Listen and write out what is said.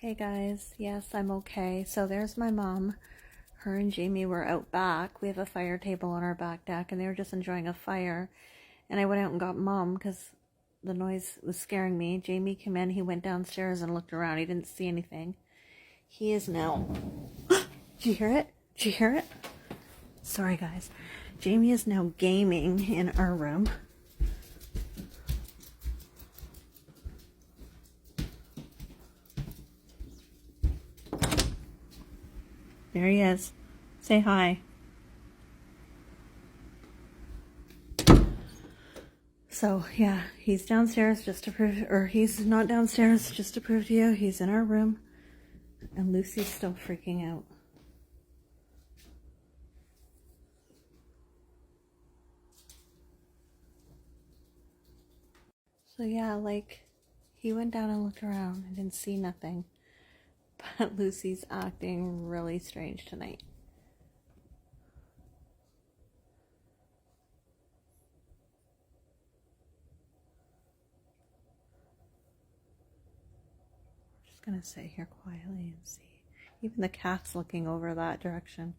Hey guys, yes, I'm okay. So there's my mom. Her and Jamie were out back. We have a fire table on our back deck, and they were just enjoying a fire. And I went out and got mom because the noise was scaring me. Jamie came in, he went downstairs and looked around. He didn't see anything. He is now. Did you hear it? Did you hear it? Sorry, guys. Jamie is now gaming in our room. There he is. Say hi. So, yeah, he's downstairs just to prove, or he's not downstairs just to prove to you. He's in our room, and Lucy's still freaking out. So, yeah, like, he went down and looked around and didn't see nothing. But Lucy's acting really strange tonight. Just gonna sit here quietly and see. Even the cat's looking over that direction.